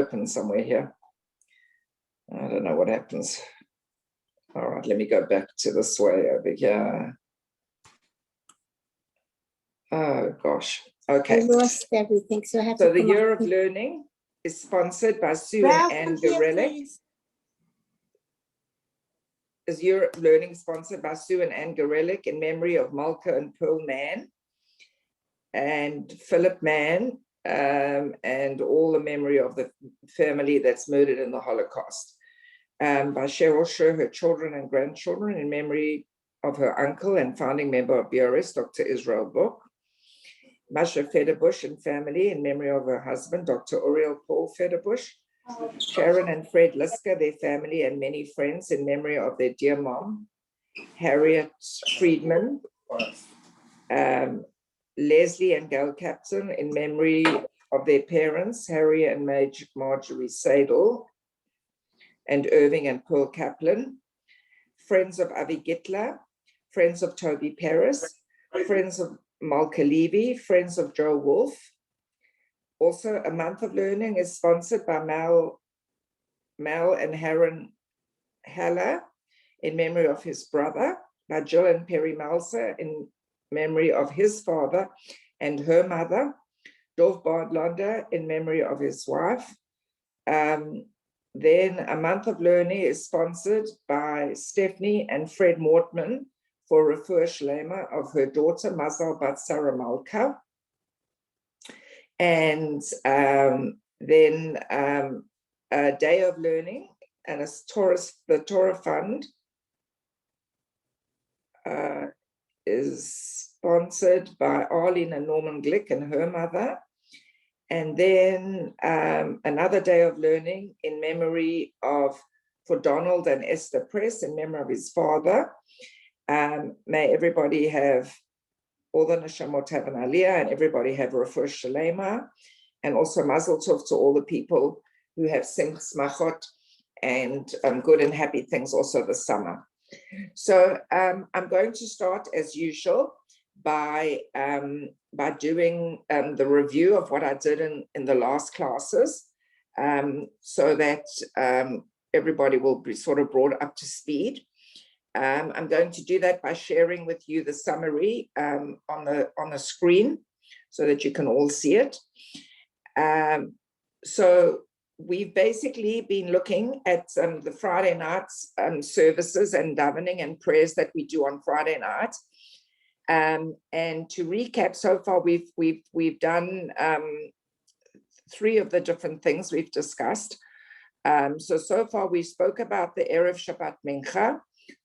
open somewhere here. I don't know what happens. All right, let me go back to this way over here. Oh gosh. Okay. I lost everything, so I have to. So the Year of Learning is sponsored by Sue and Anne Gorelick. Is Year of Learning sponsored by Sue and Anne Gorelick in memory of Malka and Pearl Mann and Philip Mann, and all the memory of the family that's murdered in the Holocaust. By Cheryl Sher, her children and grandchildren, in memory of her uncle and founding member of BRS, Dr. Israel Book. Masha Federbush and family, in memory of her husband, Dr. Uriel Paul Federbush. Sharon and Fred Liska, their family and many friends, in memory of their dear mom. Harriet Friedman. Leslie and Gail Captain, in memory of their parents, Harry and Marjorie Sadel, and Irving and Pearl Kaplan. Friends of Avi Gittler, friends of Toby Paris, friends of Malka Levy, friends of Joe Wolf. Also, a month of learning is sponsored by Mal and Haran Haller, in memory of his brother, by Jill and Perry Malser, in memory of his father and her mother, Dov Bardlander, in memory of his wife. Then a month of learning is sponsored by Stephanie and Fred Mortman for Refuah Shlema of her daughter, Mazal Bat Sarah Malka. And then a day of learning and the Torah Fund is sponsored by Arlene and Norman Glick and her mother. And then another day of learning in memory of, for Donald and Esther Press, in memory of his father. May everybody have, all the Neshamot have an Aliyah, and everybody have Refuah Shalema, and also Mazel Tov to all the people who have Simchas Machot and good and happy things also this summer. So I'm going to start as usual by doing the review of what I did in the last classes, so that everybody will be sort of brought up to speed. I'm going to do that by sharing with you the summary on the screen so that you can all see it. So we've basically been looking at the Friday nights services and davening and prayers that we do on Friday night. And to recap, so far we've done 3 of the different things we've discussed. So far we spoke about the Erev Shabbat Mincha,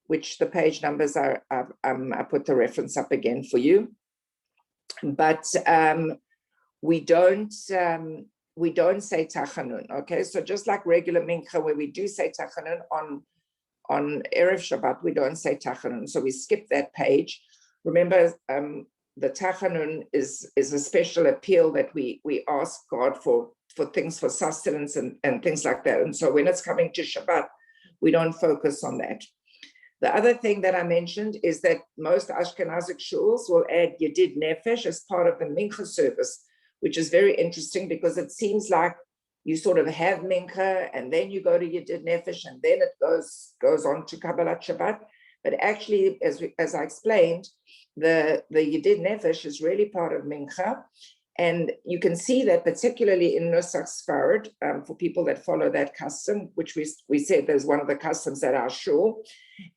which the page numbers are, I put the reference up again for you. But we don't say Tachanun, okay? So just like regular Mincha, where we do say Tachanun on Erev Shabbat, we don't say Tachanun. So we skip that page. Remember, the Tachanun is a special appeal that we ask God for things, for sustenance and things like that. And so when it's coming to Shabbat, we don't focus on that. The other thing that I mentioned is that most Ashkenazic shuls will add Yedid Nefesh as part of the Mincha service, which is very interesting because it seems like you sort of have Mincha and then you go to Yedid Nefesh and then it goes on to Kabbalat Shabbat. But actually, as I explained, the Yedid Nefesh is really part of Mincha. And you can see that particularly in Nusach Sfarad, for people that follow that custom, which we said there's one of the customs at our shul,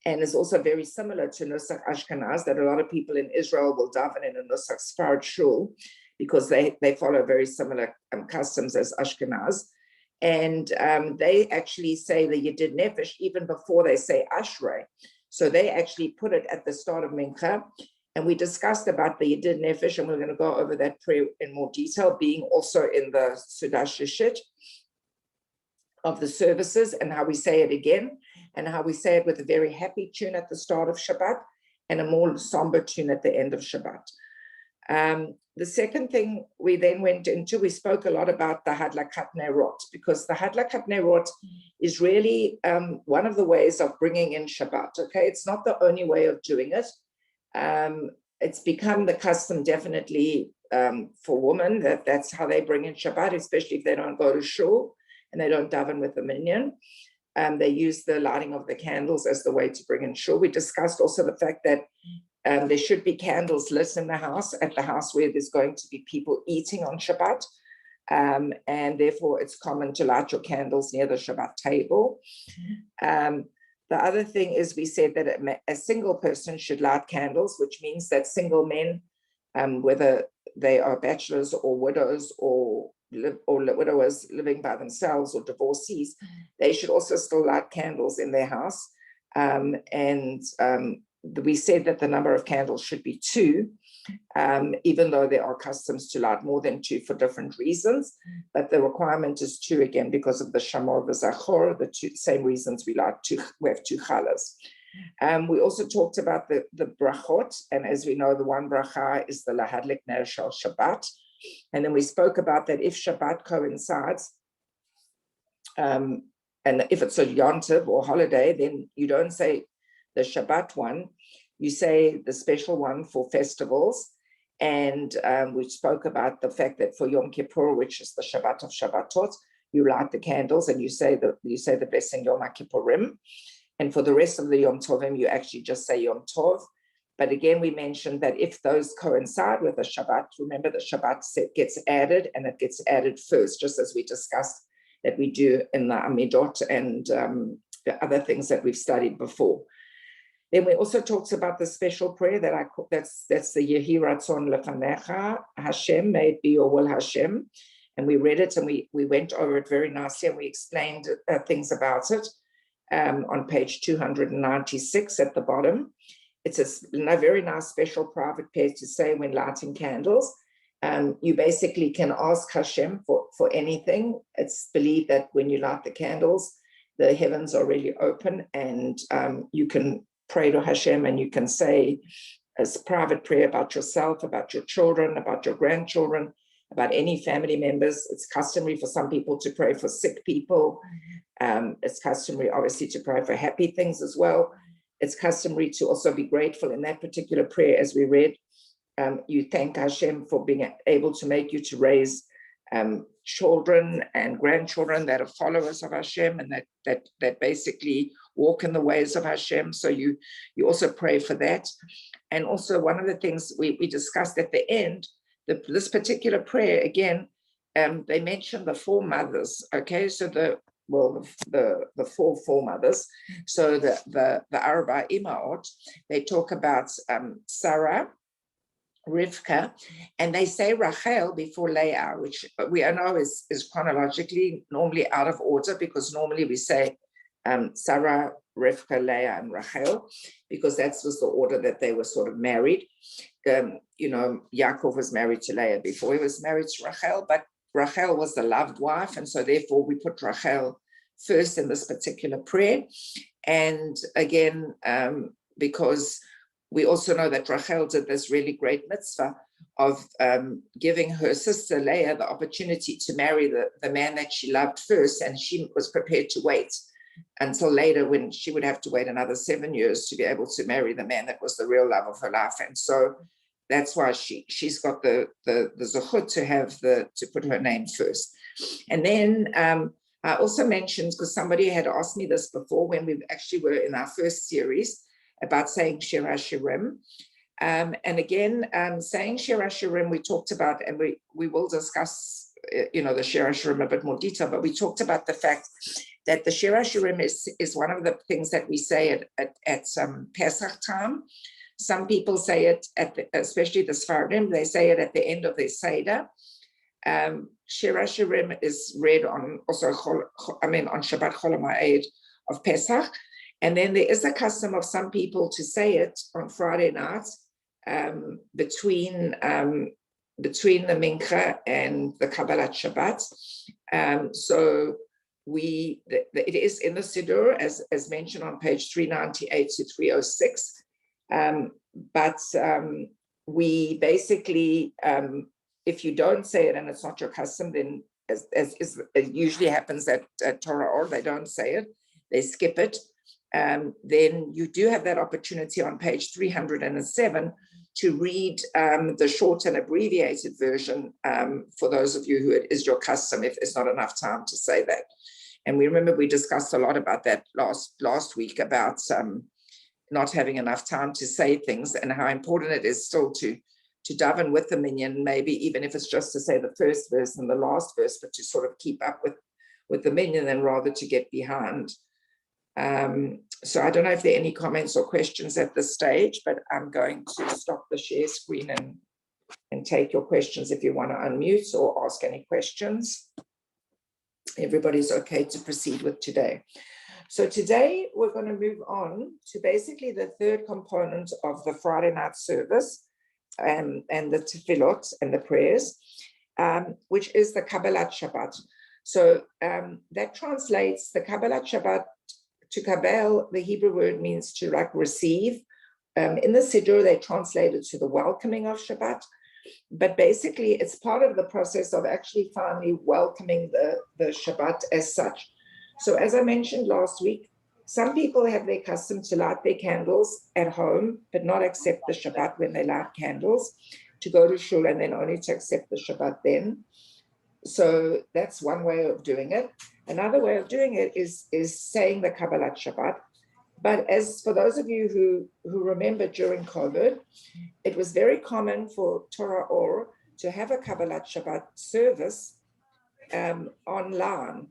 and is also very similar to Nusach Ashkenaz, that a lot of people in Israel will daven in a Nusach Sfarad shul, because they follow very similar customs as Ashkenaz. And they actually say the Yedid Nefesh even before they say Ashrei. So they actually put it at the start of Mincha. And we discussed about the Yedid Nefesh, and we're going to go over that prayer in more detail, being also in the Sudash Shishit of the services, and how we say it again, and how we say it with a very happy tune at the start of Shabbat and a more somber tune at the end of Shabbat. The second thing we then went into, we spoke a lot about the Hadlakat Nerot, because the Hadlakat Nerot is really one of the ways of bringing in Shabbat, okay? It's not the only way of doing it. It's become the custom, definitely, for women, that's how they bring in Shabbat, especially if they don't go to shul. and they don't daven with the minyan. They use the lighting of the candles as the way to bring in shul. We discussed also the fact that there should be candles lit in the house, at the house where there's going to be people eating on Shabbat. And therefore it's common to light your candles near the Shabbat table. The other thing is, we said that a single person should light candles, which means that single men, whether they are bachelors or widows or widowers living by themselves or divorcees, they should also still light candles in their house. We said that the number of candles should be 2, even though there are customs to light more than 2 for different reasons. But the requirement is 2, again, because of the shamor v'zachor, the same reasons we have 2 challahs. We also talked about the brachot, and as we know, the one bracha is the lahadlik ner shel Shabbat. And then we spoke about that if Shabbat coincides, and if it's a yontiv or holiday, then you don't say the Shabbat one, you say the special one for festivals. And we spoke about the fact that for Yom Kippur, which is the Shabbat of Shabbatot, you light the candles and you say the blessing Yom HaKippurim. And for the rest of the Yom Tovim, you actually just say Yom Tov. But again, we mentioned that if those coincide with the Shabbat, remember the Shabbat gets added, and it gets added first, just as we discussed that we do in the Amidot and the other things that we've studied before. Then we also talked about the special prayer that's the Yehi Ratzon Lefanecha Hashem, may it be your will, Hashem. And we read it and we went over it very nicely, and we explained things about it on page 296 at the bottom. It's a very nice special private prayer to say when lighting candles. You basically can ask Hashem for anything. It's believed that when you light the candles, the heavens are really open, and you can pray to Hashem, and you can say a private prayer about yourself, about your children, about your grandchildren, about any family members. It's customary for some people to pray for sick people. It's customary, obviously, to pray for happy things as well. It's customary to also be grateful in that particular prayer, as we read. You thank Hashem for being able to make you to raise children and grandchildren that are followers of Hashem, and that basically walk in the ways of Hashem. So you also pray for that. And also one of the things we discussed at the end, this particular prayer, again, they mention the 4 mothers. Okay, so the 4 mothers. So the Arba Imaot, they talk about Sarah, Rivka, and they say Rachel before Leah, which we know is chronologically normally out of order, because normally we say Sarah, Rivka, Leah, and Rachel, because that was the order that they were sort of married. Yaakov was married to Leah before he was married to Rachel, but Rachel was the loved wife, and so therefore we put Rachel first in this particular prayer. And again, because we also know that Rachel did this really great mitzvah of giving her sister Leah the opportunity to marry the man that she loved first, and she was prepared to wait until later, when she would have to wait another 7 years to be able to marry the man that was the real love of her life. And so that's why she's got the zechut to put her name first. And then I also mentioned, because somebody had asked me this before when we actually were in our first series about saying Shir HaShirim. And again, saying Shir HaShirim, we talked about, and we will discuss, the Shir HaShirim a bit more detail, but we talked about the fact that the Shir HaShirim is one of the things that we say at Pesach time. Some people say it, especially the Sfaradim, they say it at the end of their Seder. Shir HaShirim is read on Shabbat Chol HaMoed of Pesach. And then there is a custom of some people to say it on Friday nights between the Mincha and the Kabbalat Shabbat. So it is in the Siddur, as mentioned on page 398 to 306. But we basically, if you don't say it and it's not your custom, then as it usually happens at Torah or they don't say it, they skip it. Then you do have that opportunity on page 307 to read the short and abbreviated version for those of you who it is your custom, if there's not enough time to say that. And we remember we discussed a lot about that last week about not having enough time to say things and how important it is still to daven with the minyan, maybe even if it's just to say the first verse and the last verse, but to sort of keep up with the minyan and rather to get behind. So I don't know if there are any comments or questions at this stage, but I'm going to stop the share screen and take your questions if you want to unmute or ask any questions. Everybody's okay to proceed with today. So today we're going to move on to basically the third component of the Friday night service and the tefillot and the prayers, which is the Kabbalat Shabbat. So that translates the Kabbalat Shabbat. To kabel, the Hebrew word means to like receive. In the Siddur, they translate it to the welcoming of Shabbat. But basically, it's part of the process of actually finally welcoming the Shabbat as such. So as I mentioned last week, some people have their custom to light their candles at home, but not accept the Shabbat when they light candles, to go to shul and then only to accept the Shabbat then. So that's one way of doing it. Another way of doing it is saying the Kabbalat Shabbat. But as for those of you who remember during COVID, it was very common for Torah Or to have a Kabbalat Shabbat service online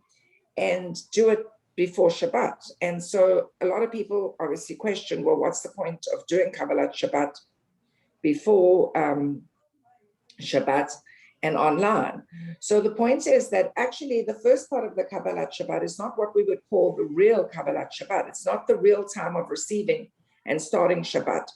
and do it before Shabbat. And so a lot of people obviously question, well, what's the point of doing Kabbalat Shabbat before Shabbat and online? So the point is that actually the first part of the Kabbalat Shabbat is not what we would call the real Kabbalat Shabbat. It's not the real time of receiving and starting Shabbat.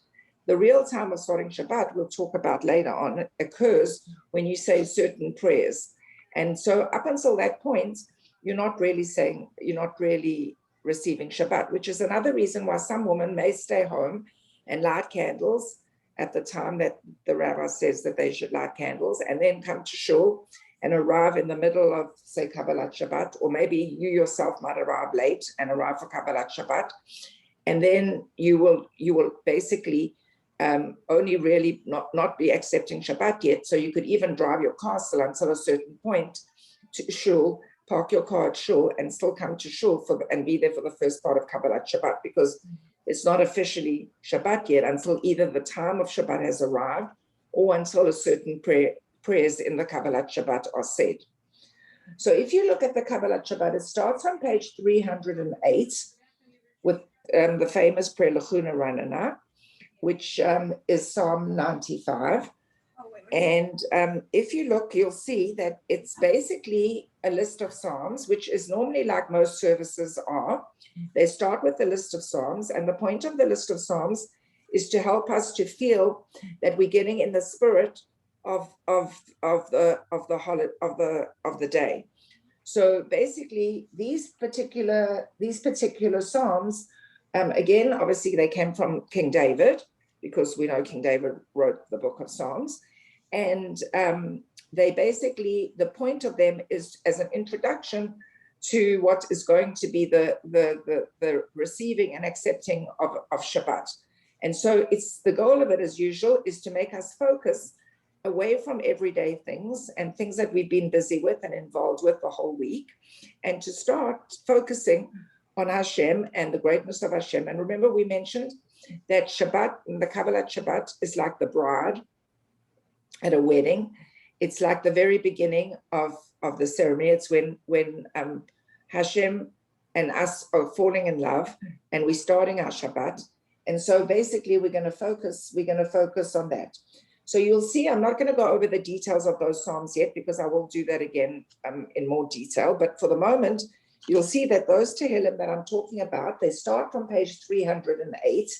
The real time of starting Shabbat, we'll talk about later on, occurs when you say certain prayers. And so up until that point, you're not really receiving Shabbat, which is another reason why some women may stay home and light candles at the time that the rabbi says that they should light candles, and then come to shul and arrive in the middle of, say, Kabbalat Shabbat, or maybe you yourself might arrive late and arrive for Kabbalat Shabbat, and then you will basically only really not be accepting Shabbat yet. So you could even drive your car still until a certain point to shul, park your car at shul, and still come to shul and be there for the first part of Kabbalat Shabbat, because it's not officially Shabbat yet until either the time of Shabbat has arrived or until a certain prayers in the Kabbalat Shabbat are said. So if you look at the Kabbalat Shabbat, it starts on page 308 with the famous prayer Lechuna Ranana, which is Psalm 95. And if you look, you'll see that it's basically a list of psalms, which is normally like most services are. They start with the list of psalms, and the point of the list of psalms is to help us to feel that we're getting in the spirit of the day. So basically, these particular psalms, again, obviously they came from King David, because we know King David wrote the book of Psalms. And they basically, the point of them is as an introduction to what is going to be the receiving and accepting of Shabbat. And so it's the goal of it, as usual, is to make us focus away from everyday things and things that we've been busy with and involved with the whole week, and to start focusing on Hashem and the greatness of Hashem. And remember, we mentioned that Shabbat, the Kabbalat Shabbat, is like the bride at a wedding. It's like the very beginning of the ceremony. It's when Hashem and us are falling in love and we're starting our Shabbat. And so basically we're going to focus on that. So you'll see, I'm not going to go over the details of those Psalms yet, because I will do that again in more detail. But for the moment, you'll see that those Tehillim that I'm talking about, they start from page 308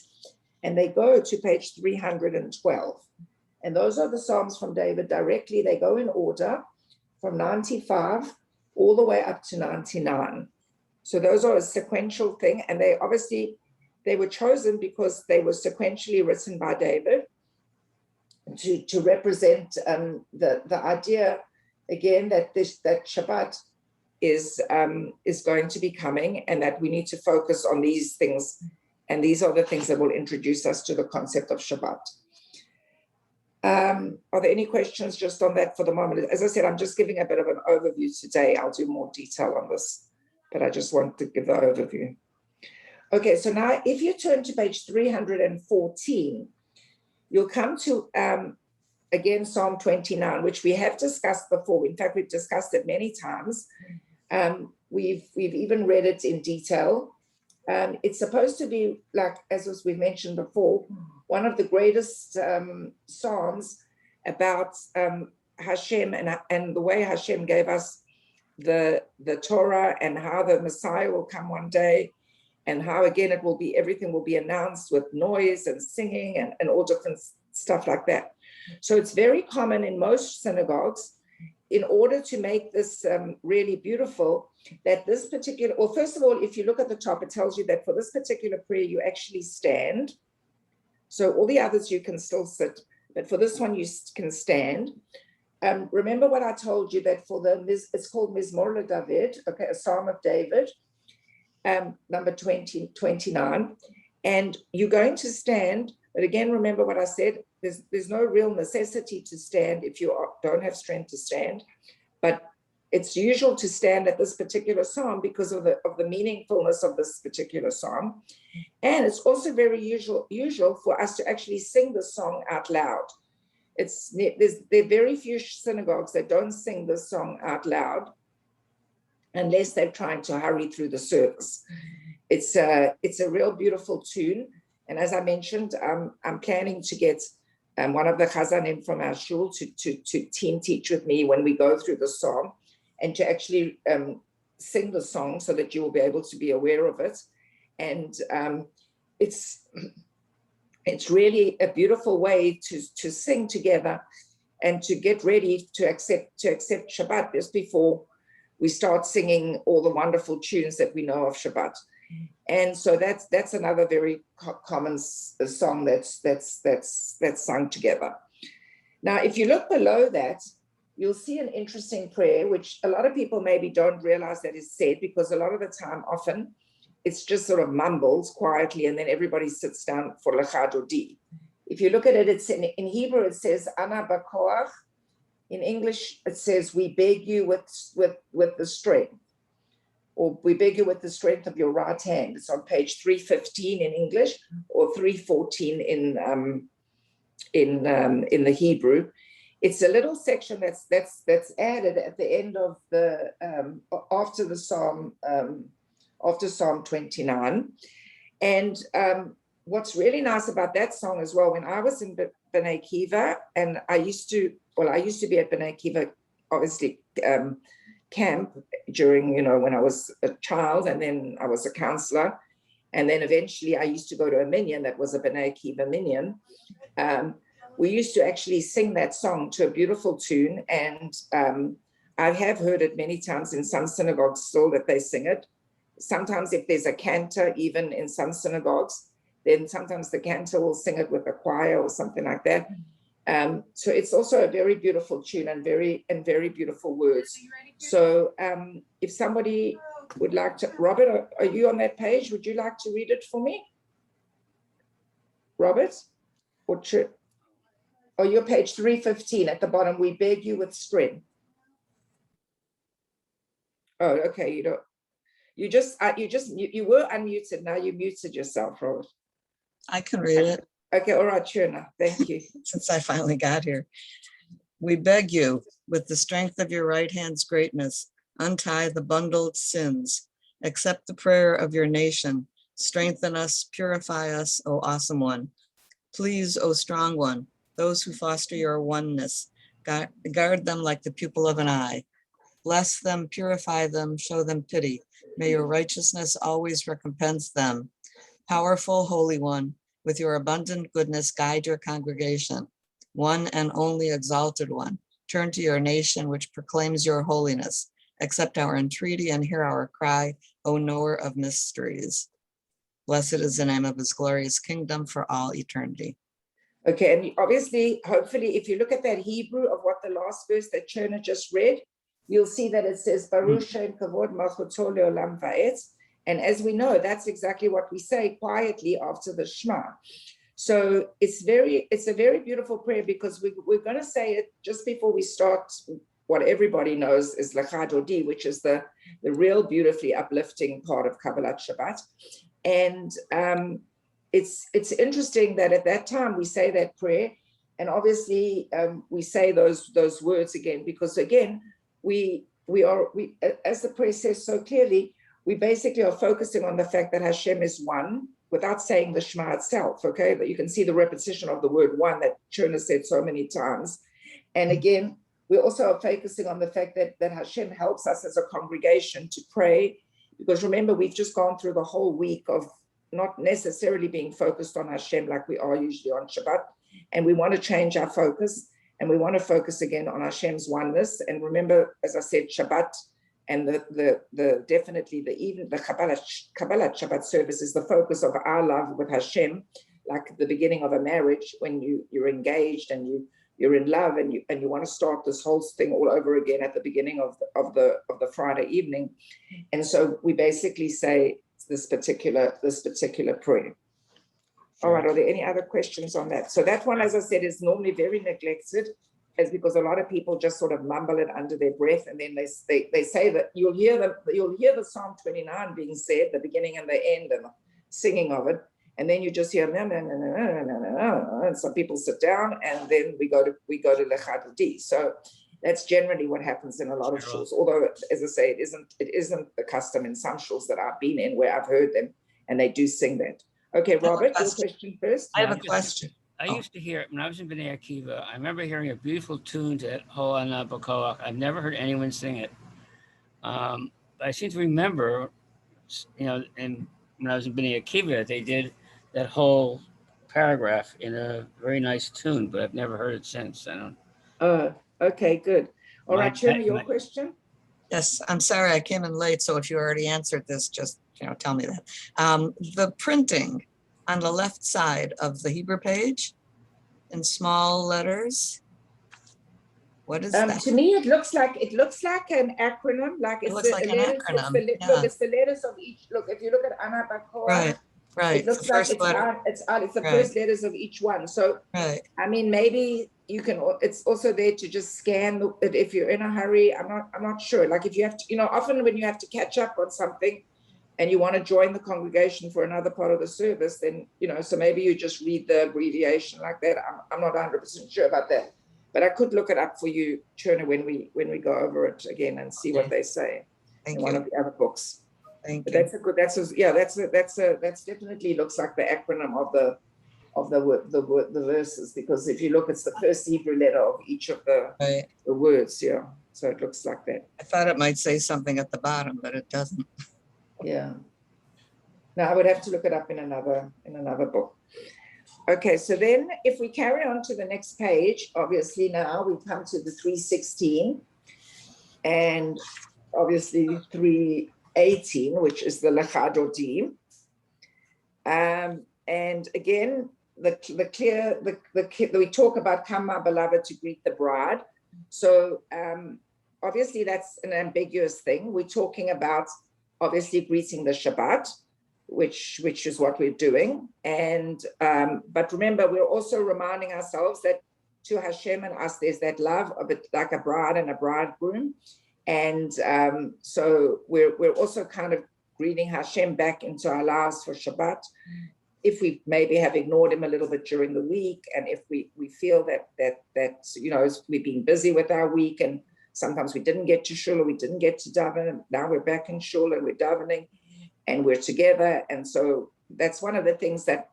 and they go to page 312. And those are the Psalms from David directly. They go in order from 95 all the way up to 99. So those are a sequential thing. And they were chosen because they were sequentially written by David to represent the idea, again, that Shabbat is going to be coming, and that we need to focus on these things. And these are the things that will introduce us to the concept of Shabbat. Are there any questions just on that for the moment? As I said, I'm just giving a bit of an overview today. I'll do more detail on this, but I just want to give the overview. Okay, so now if you turn to page 314, you'll come to, again, Psalm 29, which we have discussed before. In fact, we've discussed it many times. We've even read it in detail. It's supposed to be, like, as we mentioned before, one of the greatest Psalms about Hashem and the way Hashem gave us the Torah and how the Messiah will come one day, and how, again, it will be, everything will be announced with noise and singing and all different stuff like that. So it's very common in most synagogues, in order to make this really beautiful, that this particular, well, first of all, if you look at the top, it tells you that for this particular prayer, you actually stand. So all the others you can still sit, but for this one, you can stand. Remember what I told you, that for it's called Mizmor LeDavid, okay, a Psalm of David, number 29, and you're going to stand. But again, remember what I said, there's no real necessity to stand if you don't have strength to stand, but it's usual to stand at this particular psalm because of the meaningfulness of this particular psalm. And it's also very usual for us to actually sing the song out loud. There are very few synagogues that don't sing this song out loud unless they're trying to hurry through the service. It's a real beautiful tune. And as I mentioned, I'm planning to get one of the chazanim from our shul to team teach with me when we go through the psalm, and to actually sing the song so that you will be able to be aware of it. And it's really a beautiful way to sing together and to get ready to accept Shabbat just before we start singing all the wonderful tunes that we know of Shabbat. And so that's another very common song that's sung together. Now, if you look below that, you'll see an interesting prayer, which a lot of people maybe don't realize that is said, because a lot of the time, often, it's just sort of mumbles quietly, and then everybody sits down for Lecha Dodi. If you look at it, it's in Hebrew, it says, Ana Bakoach. In English, it says, we beg you with the strength, or we beg you with the strength of your right hand. It's on page 315 in English, or 314 in the Hebrew. It's a little section that's added at the end of the after the psalm, after Psalm 29. And what's really nice about that song as well, when I was in B'nai Kiva, and I used to be at B'nai Kiva, obviously, camp during, when I was a child, and then I was a counselor, and then eventually I used to go to a minyan that was a B'nai Kiva minyan. We used to actually sing that song to a beautiful tune, and I have heard it many times in some synagogues still that they sing it. Sometimes if there's a cantor, even in some synagogues, then sometimes the cantor will sing it with a choir or something like that. So it's also a very beautiful tune and very beautiful words. So if somebody would like to, Robert, are you on that page? Would you like to read it for me? Robert? Or you're page 315 at the bottom, we beg you with strength. Oh, okay, you were unmuted, now you muted yourself, Robert. I can read it. Okay, all right, sure enough. Thank you. Since I finally got here. We beg you, with the strength of your right hand's greatness, untie the bundled sins, accept the prayer of your nation, strengthen us, purify us, O awesome one. Please, O strong one, those who foster your oneness, guard them like the pupil of an eye. Bless them, purify them, show them pity. May your righteousness always recompense them. Powerful Holy One, with your abundant goodness, guide your congregation. One and only exalted one, turn to your nation which proclaims your holiness. Accept our entreaty and hear our cry, O knower of mysteries. Blessed is the name of his glorious kingdom for all eternity. Okay, and obviously, hopefully, if you look at that Hebrew of what the last verse that Cherna just read, you'll see that it says, Baruch Shem Kavod Malchuto Leolam Va'et. And as we know, that's exactly what we say quietly after the Shema. So it's a very beautiful prayer, because we're going to say it just before we start what everybody knows is Lecha Dodi, which is the real beautifully uplifting part of Kabbalat Shabbat. And it's interesting that at that time we say that prayer, and obviously we say those words again, because again, we as the prayer says so clearly, we basically are focusing on the fact that Hashem is one, without saying the Shema itself, okay? But you can see the repetition of the word one that Churna said so many times. And again, we also are focusing on the fact that Hashem helps us as a congregation to pray, because remember, we've just gone through the whole week of not necessarily being focused on Hashem like we are usually on Shabbat. And we want to change our focus, and we want to focus again on Hashem's oneness. And remember, as I said, Shabbat and the definitely the Kabbalat Shabbat service is the focus of our love with Hashem, like the beginning of a marriage when you're engaged and you're in love and you want to start this whole thing all over again at the beginning of the Friday evening. And so we basically say this particular prayer. All right, are there any other questions on that? So that one, as I said, is normally very neglected, is because a lot of people just sort of mumble it under their breath, and then they say that you'll hear the Psalm 29 being said, the beginning and the end, and the singing of it, and then you just hear no, and some people sit down, and then we go to Lecha Dodi. So that's generally what happens in a lot of shuls. Although, as I say, it isn't the custom in some shuls that I've been in where I've heard them, and they do sing that. Okay, Robert, your question first. I have a question. I used to hear, when I was in Bnei Akiva, I remember hearing a beautiful tune to Ho'ana B'Koach. I've never heard anyone sing it. But I seem to remember, when I was in Bnei Akiva, they did that whole paragraph in a very nice tune, but I've never heard it since. I don't. Oh, okay, good. All right, Shirley, your question? Yes, I'm sorry I came in late, so if you already answered this, just tell me that. The printing on the left side of the Hebrew page in small letters, what is that? To me, it looks like an acronym. Like it looks like an acronym. Look, it's the letters of each. Look, if you look at Ana Bakor, right. It looks like it's the first letters of each one. So, I mean, maybe you can. It's also there to just scan it if you're in a hurry. I'm not sure. Like if you have to, often when you have to catch up on something, and you want to join the congregation for another part of the service, then, so maybe you just read the abbreviation like that. I'm not 100% sure about that, but I could look it up for you, Churna, when we go over it again and see what they say in one of the other books. Thank but you. That's definitely looks like the acronym of the verses, because if you look, it's the first Hebrew letter of each of the words. Yeah, so it looks like that. I thought it might say something at the bottom, but it doesn't. Yeah. No, I would have to look it up in another book. Okay, so then if we carry on to the next page, obviously now we come to the 316 and obviously 318, which is the Lecha Dodi. And again, we talk about come, my beloved, to greet the bride. So obviously that's an ambiguous thing. We're talking about obviously greeting the Shabbat, which is what we're doing. And but remember, we're also reminding ourselves that to Hashem and us, there's that love of it, like a bride and a bridegroom. And so we're also kind of greeting Hashem back into our lives for Shabbat. If we maybe have ignored him a little bit during the week, and if we feel that we've been busy with our week, and sometimes we didn't get to shul or we didn't get to daven, and now we're back in shul and we're davening and we're together. And so that's one of the things that,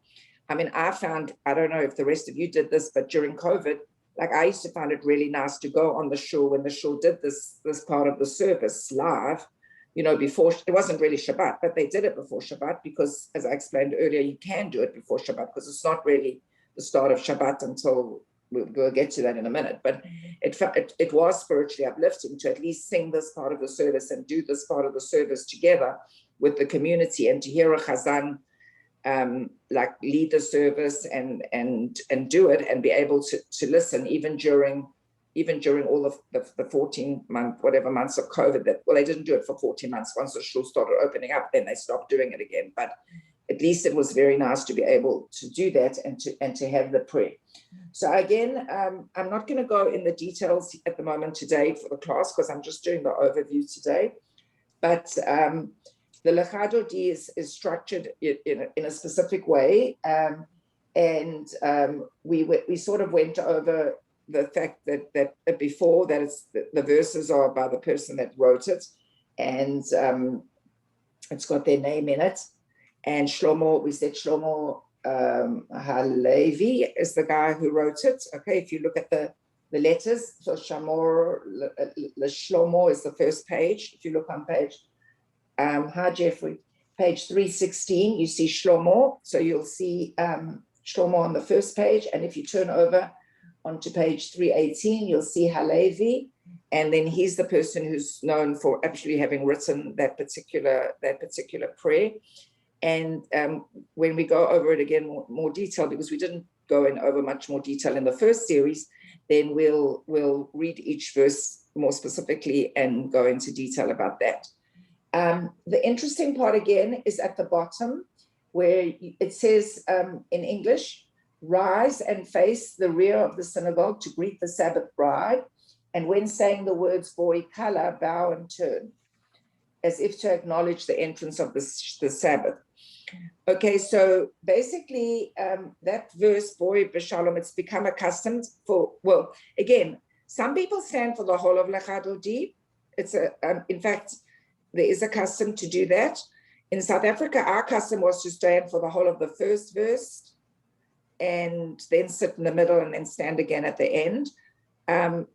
I found, I don't know if the rest of you did this, but during COVID, like I used to find it really nice to go on the shul when the shul did this part of the service live, before. It wasn't really Shabbat, but they did it before Shabbat because, as I explained earlier, you can do it before Shabbat because it's not really the start of Shabbat until we'll get to that in a minute. But it was spiritually uplifting to at least sing this part of the service and do this part of the service together with the community, and to hear a chazan like lead the service and do it and be able to listen even during all of the 14 months of COVID. They didn't do it for 14 months. Once the shul started opening up, then they stopped doing it again. But at least it was very nice to be able to do that and to have the prayer. So again, I'm not going to go in the details at the moment today for the class because I'm just doing the overview today. But the Lecha Dodi is structured in a specific way. And we sort of went over the fact that before that it's the verses are by the person that wrote it, and it's got their name in it. And Shlomo, we said Shlomo Halevi is the guy who wrote it. Okay, if you look at the letters, so Shamor Shlomo is the first page. If you look on page, hi Jeffrey, page 316, you see Shlomo. So you'll see Shlomo on the first page, and if you turn over onto page 318, you'll see Halevi, and then he's the person who's known for actually having written that particular prayer. And when we go over it again more detail, because we didn't go in over much more detail in the first series, then we'll read each verse more specifically and go into detail about that. The interesting part again is at the bottom where it says in English, rise and face the rear of the synagogue to greet the Sabbath bride. And when saying the words Boi Kala, bow and turn, as if to acknowledge the entrance of the Sabbath. Okay, so basically that verse, Boi B'Shalom, it's become accustomed for, well, again, some people stand for the whole of Lecha Dodi. It's in fact, there is a custom to do that. In South Africa, our custom was to stand for the whole of the first verse and then sit in the middle and then stand again at the end.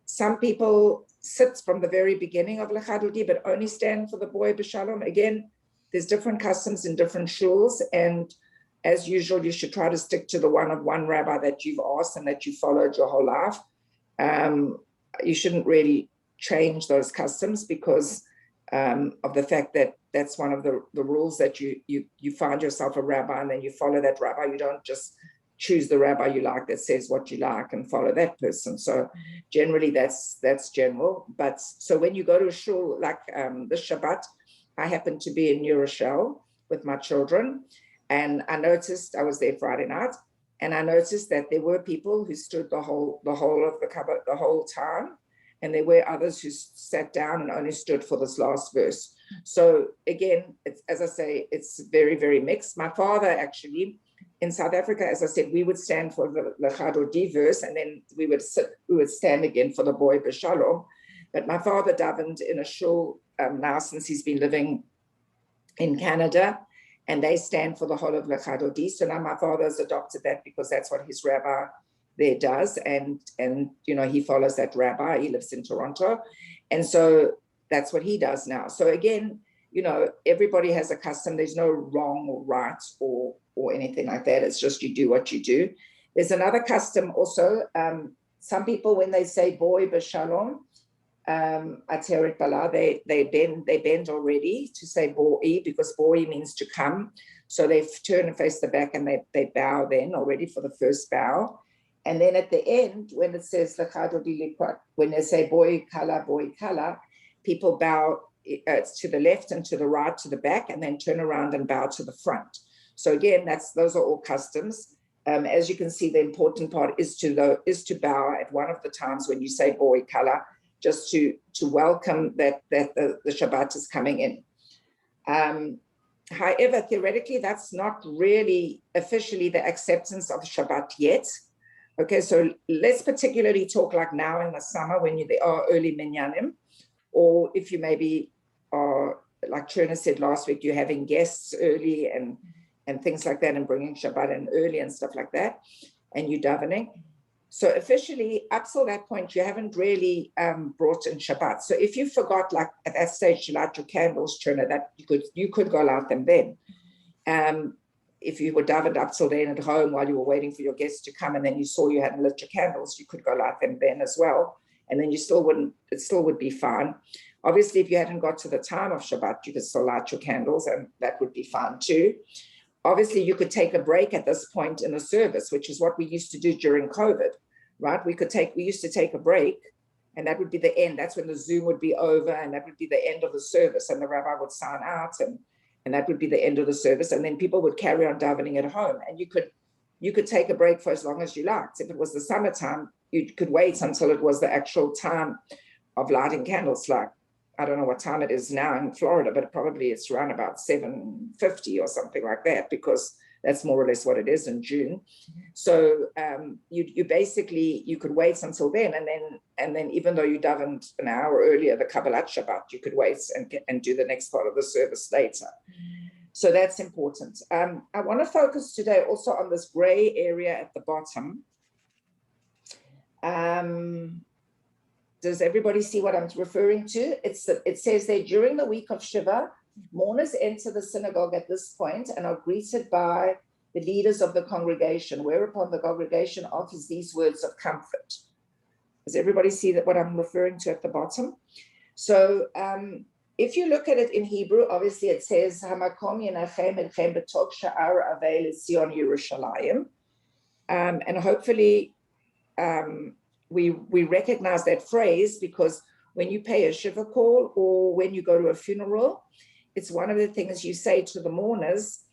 Some people sit from the very beginning of Lecha Dodi, but only stand for the Boi B'Shalom. Again, there's different customs in different shuls, and as usual, you should try to stick to the one of one rabbi that you've asked and that you followed your whole life. You shouldn't really change those customs because of the fact that that's one of the rules, that you find yourself a rabbi and then you follow that rabbi. You don't just choose the rabbi you like that says what you like and follow that person. So generally that's general. But so when you go to a shul like this Shabbat, I happened to be in New Rochelle with my children, and I noticed, I was there Friday night, and I noticed that there were people who stood the whole of the cupboard the whole time, and there were others who sat down and only stood for this last verse. So again, it's, as I say, it's very, very mixed. My father actually, in South Africa, as I said, we would stand for the Lecha Dodi verse, and then we would stand again for the Boi B'Shalom. But my father davened in a shul now since he's been living in Canada, and they stand for the whole of Lecha Dodi. So now my father has adopted that because that's what his rabbi there does, and you know, he follows that rabbi. He lives in Toronto, and so that's what he does now. So again, you know, everybody has a custom. There's no wrong or right or anything like that. It's just you do what you do. There's another custom also. Some people, when they say Boi B'Shalom, Ateret Bala, they bend already to say Boi, because Boi means to come. So they turn and face the back and they bow then already for the first bow. And then at the end, when it says Lecha Dodi Likwat, when they say Boi Kala, people bow to the left and to the right, to the back, and then turn around and bow to the front. So again, those are all customs. As you can see, the important part is to bow at one of the times when you say Boi Kala, just to welcome that the Shabbat is coming in. However, theoretically, that's not really officially the acceptance of Shabbat yet. Okay, so let's particularly talk like now in the summer when there are early minyanim, or if you maybe are, like Trina said last week, you're having guests early and things like that, and bringing Shabbat in early and stuff like that, and you davening. So officially, up till that point, you haven't really brought in Shabbat. So if you forgot, like at that stage, to light your candles, Trina, that you could go light them then. If you were davened up till then at home while you were waiting for your guests to come, and then you saw you hadn't lit your candles, you could go light them then as well. And then it still would be fine. Obviously, if you hadn't got to the time of Shabbat, you could still light your candles, and that would be fine too. Obviously, you could take a break at this point in the service, which is what we used to do during COVID, right? We used to take a break, and that would be the end. That's when the Zoom would be over, and that would be the end of the service, and the rabbi would sign out, And that would be the end of the service. And then people would carry on davening at home. And you could take a break for as long as you liked. If it was the summertime, you could wait until it was the actual time of lighting candles. Like, I don't know what time it is now in Florida, but probably it's around about 7:50 or something like that, because that's more or less what it is in June. So you basically, you could wait until then, and then even though you davened an hour earlier, the Kabbalat Shabbat, you could wait and do the next part of the service later. So that's important. I want to focus today also on this gray area at the bottom. Does everybody see what I'm referring to? It says there, during the week of Shiva, mourners enter the synagogue at this point and are greeted by the leaders of the congregation, whereupon the congregation offers these words of comfort. Does everybody see that what I'm referring to at the bottom? So if you look at it in Hebrew, obviously it says, Hamakom yenachem etchem b'tok sha'ar avei l'Zion Yerushalayim. And hopefully we recognize that phrase, because when you pay a shiva call or when you go to a funeral, it's one of the things you say to the mourners,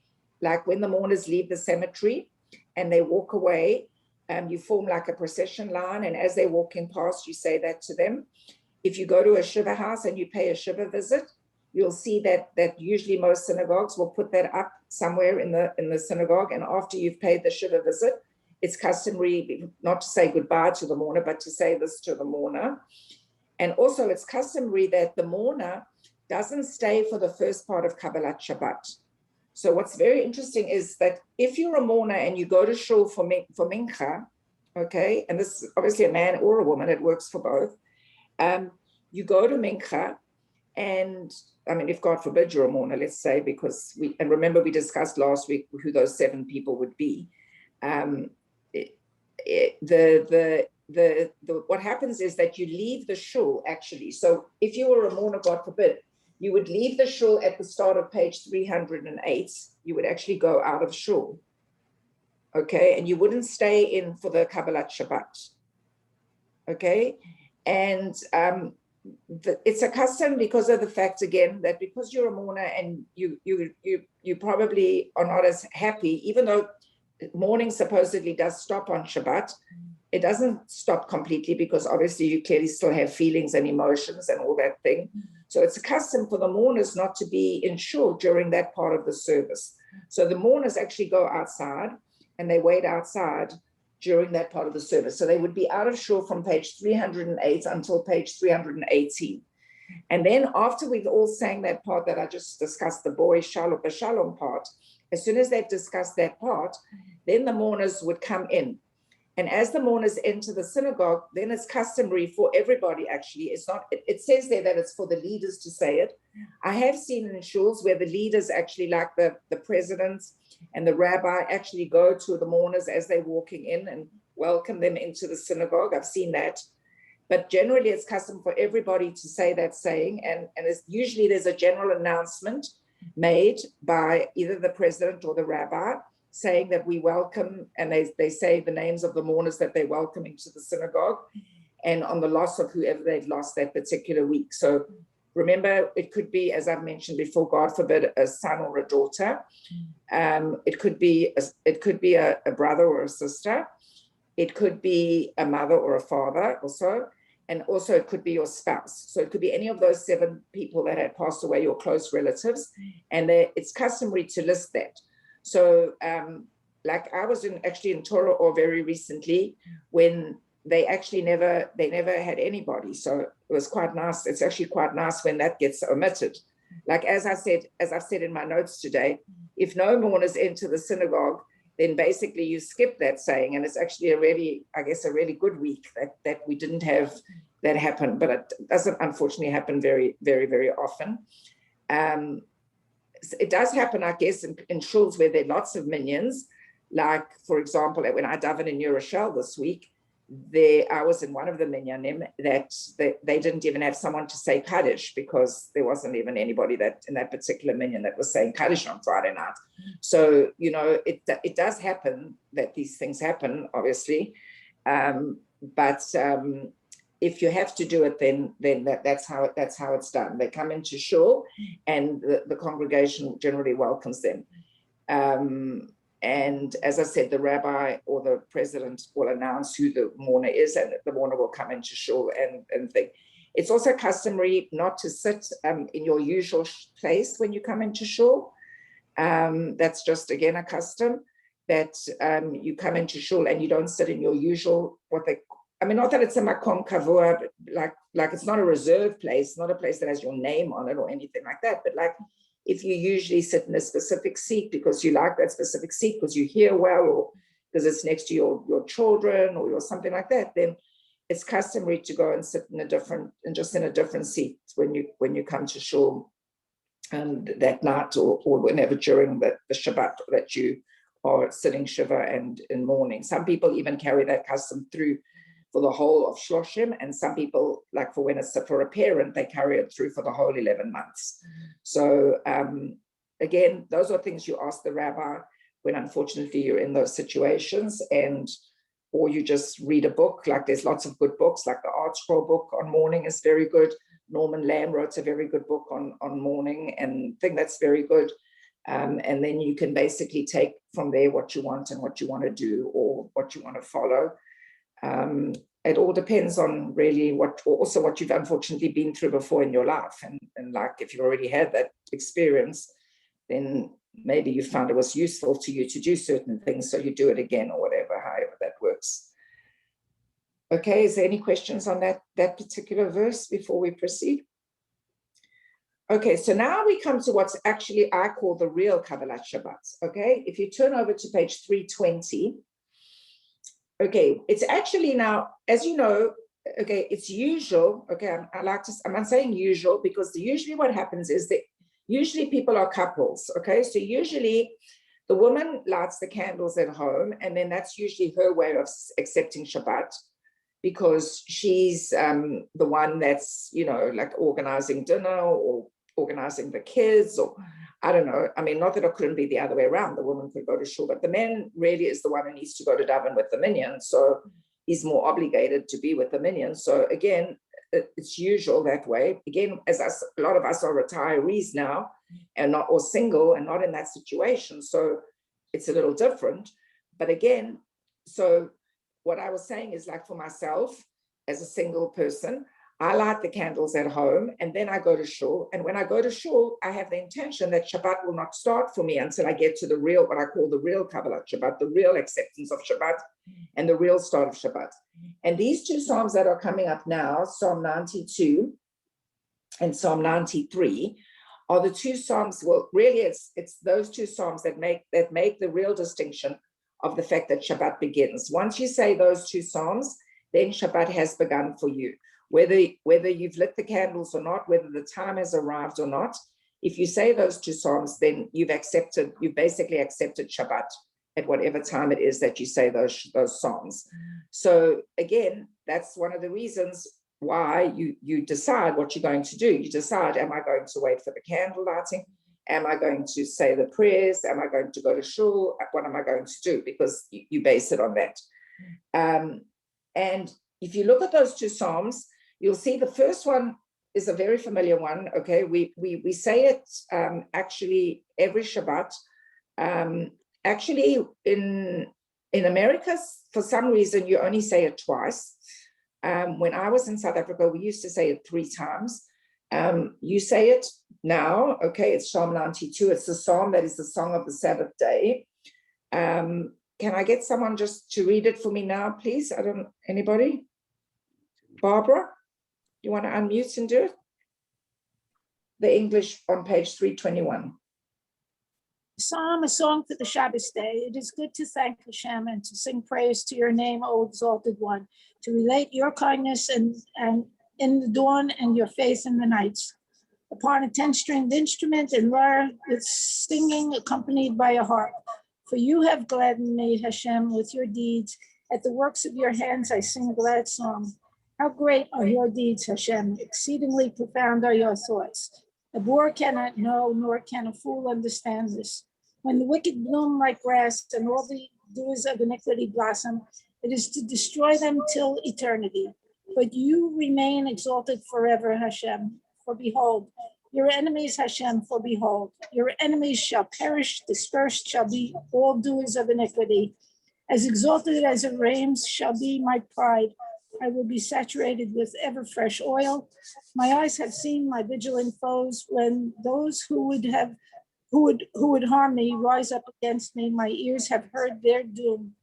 like when the mourners leave the cemetery and they walk away, you form like a procession line. And as they're walking past, you say that to them. If you go to a shiva house and you pay a shiva visit, you'll see that usually most synagogues will put that up somewhere in the synagogue. And after you've paid the shiva visit, it's customary not to say goodbye to the mourner, but to say this to the mourner. And also it's customary that the mourner doesn't stay for the first part of Kabbalat Shabbat. So what's very interesting is that if you're a mourner and you go to shul for mincha, okay, and this is obviously a man or a woman, it works for both, you go to mincha, and I mean, if God forbid you're a mourner, let's say, because and remember we discussed last week who those 7 people would be. What happens is that you leave the shul, actually. So if you were a mourner, God forbid, you would leave the shul at the start of page 308. You would actually go out of shul, okay? And you wouldn't stay in for the Kabbalat Shabbat, okay? And it's a custom because of the fact, again, that because you're a mourner and you probably are not as happy, even though mourning supposedly does stop on Shabbat, it doesn't stop completely, because obviously you clearly still have feelings and emotions and all that thing. So it's a custom for the mourners not to be in shul during that part of the service. So the mourners actually go outside and they wait outside during that part of the service. So they would be out of shul from page 308 until page 318. And then after we've all sang that part that I just discussed, the boy shalom b'shalom part, as soon as they've discussed that part, then the mourners would come in. And as the mourners enter the synagogue, then it's customary for everybody, actually. It's not, it says there that it's for the leaders to say it. I have seen in shuls where the leaders actually, like the presidents and the rabbi, actually go to the mourners as they're walking in and welcome them into the synagogue. I've seen that. But generally it's custom for everybody to say that saying. And usually there's a general announcement made by either the president or the rabbi, saying that we welcome, and they say the names of the mourners that they're welcoming to the synagogue, and on the loss of whoever they've lost that particular week. So remember, it could be, as I've mentioned before, God forbid, a son or a daughter. It could be a brother or a sister. It could be a mother or a father also. And also it could be your spouse. So it could be any of those 7 people that had passed away, your close relatives. And it's customary to list that. So like I was actually in Torah or very recently when they actually never had anybody. So it was quite nice. It's actually quite nice when that gets omitted. Like as I've said in my notes today, if no mourners enter the synagogue, then basically you skip that saying. And it's actually a really good week that we didn't have that happen, but it doesn't unfortunately happen very, very, very often. It does happen, I guess, in shuls where there are lots of minions. Like, for example, when I davened in Yerushalayim this week, I was in one of the minyanim that they didn't even have someone to say Kaddish, because there wasn't even anybody that in that particular minyan that was saying Kaddish on Friday night. So, it does happen that these things happen, obviously. But if you have to do it, then that's how it's done. They come into shul, and the congregation generally welcomes them. And as I said, the rabbi or the president will announce who the mourner is, and the mourner will come into shul and think. It's also customary not to sit in your usual place when you come into shul. That's just, again, a custom that you come into shul and you don't sit in your usual, not that it's a makom kavua, but like it's not a reserved place, not a place that has your name on it or anything like that, but like if you usually sit in a specific seat because you like that specific seat because you hear well, or because it's next to your children or something like that, then it's customary to go and sit in a different seat when you come to shul that night or whenever during the Shabbat that you are sitting shiva and in mourning. Some people even carry that custom through for the whole of Shloshim, and some people, like for when it's for a parent, they carry it through for the whole 11 months. So again, those are things you ask the rabbi when unfortunately you're in those situations, or you just read a book. Like there's lots of good books, like the Art Scroll book on mourning is very good. Norman Lamb wrote a very good book on mourning, and I think that's very good. And then you can basically take from there what you want and what you want to do or what you want to follow. It all depends on really what you've unfortunately been through before in your life. And like if you already had that experience, then maybe you found it was useful to you to do certain things, so you do it again or whatever, however that works. Okay, is there any questions on that particular verse before we proceed? Okay, so now we come to what's actually I call the real Kabbalat Shabbat. Okay, if you turn over to page 320, okay, it's actually now, as you know, okay, it's usual. Okay, I'm not saying usual because usually what happens is that usually people are couples. Okay, so usually the woman lights the candles at home, and then that's usually her way of accepting Shabbat, because she's the one that's, like organizing dinner or organizing the kids, or I don't know. I mean, not that it couldn't be the other way around. The woman could go to shul, but the man really is the one who needs to go to daven with the minyan. So he's more obligated to be with the minyan. So again, it's usual that way. Again, a lot of us are retirees now and not, or single and not in that situation. So it's a little different. But again, so what I was saying is, like for myself as a single person, I light the candles at home and then I go to shul. And when I go to shul, I have the intention that Shabbat will not start for me until I get to the real, what I call the real Kabbalat Shabbat, the real acceptance of Shabbat and the real start of Shabbat. And these two Psalms that are coming up now, Psalm 92 and Psalm 93, are the two Psalms, well, really it's those two Psalms that make the real distinction of the fact that Shabbat begins. Once you say those two Psalms, then Shabbat has begun for you. Whether you've lit the candles or not, whether the time has arrived or not, if you say those two Psalms, then you've basically accepted Shabbat at whatever time it is that you say those Psalms. So again, that's one of the reasons why you decide what you're going to do. You decide, am I going to wait for the candle lighting? Am I going to say the prayers? Am I going to go to shul? What am I going to do? Because you base it on that. And if you look at those two Psalms, you'll see the first one is a very familiar one. Okay, we say it actually every Shabbat. Actually, in America, for some reason, you only say it twice. When I was in South Africa, we used to say it 3 times. You say it now. Okay, it's Psalm 92. It's the psalm that is the song of the Sabbath day. Can I get someone just to read it for me now, please? Anybody? Barbara, you want to unmute and do it? The English on page 321. Psalm, a song for the Shabbos day. It is good to thank Hashem and to sing praise to your name, O Exalted One, to relate your kindness and in the dawn and your faith in the nights. Upon a 10-stringed instrument and lyre with singing accompanied by a harp. For you have gladdened me, Hashem, with your deeds. At the works of your hands I sing a glad song. How great are your deeds, Hashem, exceedingly profound are your thoughts. A boor cannot know, nor can a fool understand this. When the wicked bloom like grass and all the doers of iniquity blossom, it is to destroy them till eternity. But you remain exalted forever, Hashem. For behold, your enemies, Hashem, for behold, your enemies shall perish, dispersed shall be all doers of iniquity. As exalted as a ram's shall be my pride. I will be saturated with ever fresh oil. My eyes have seen my vigilant foes. When those who would harm me rise up against me, my ears have heard their doom.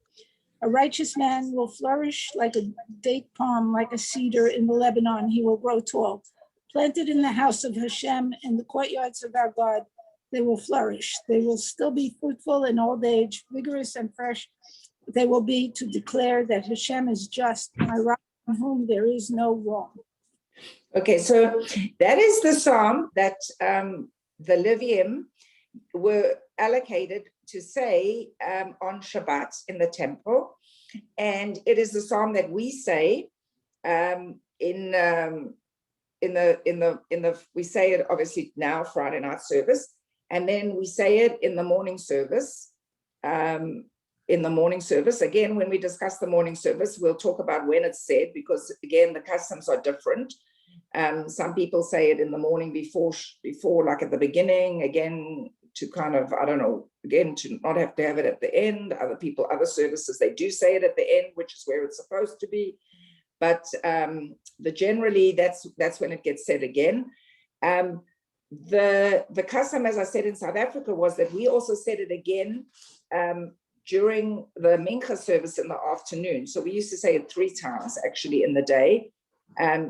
A righteous man will flourish like a date palm, like a cedar in the Lebanon. He will grow tall. Planted in the house of Hashem, in the courtyards of our God, they will flourish. They will still be fruitful in old age, vigorous and fresh. They will be to declare that Hashem is just, my rock in whom there is no wrong. Okay, so that is the psalm that the Leviim were allocated to say on Shabbat in the temple, and it is the psalm that we say we say it obviously now Friday night service, and then we say it in the morning service. Again, when we discuss the morning service, we'll talk about when it's said, because again, the customs are different. Some people say it in the morning before, like at the beginning, again, to kind of, I don't know, again, to not have to have it at the end. Other services, they do say it at the end, which is where it's supposed to be. But generally, that's when it gets said again. The custom, as I said, in South Africa was that we also said it again during the Mincha service in the afternoon. So we used to say it 3 times actually in the day,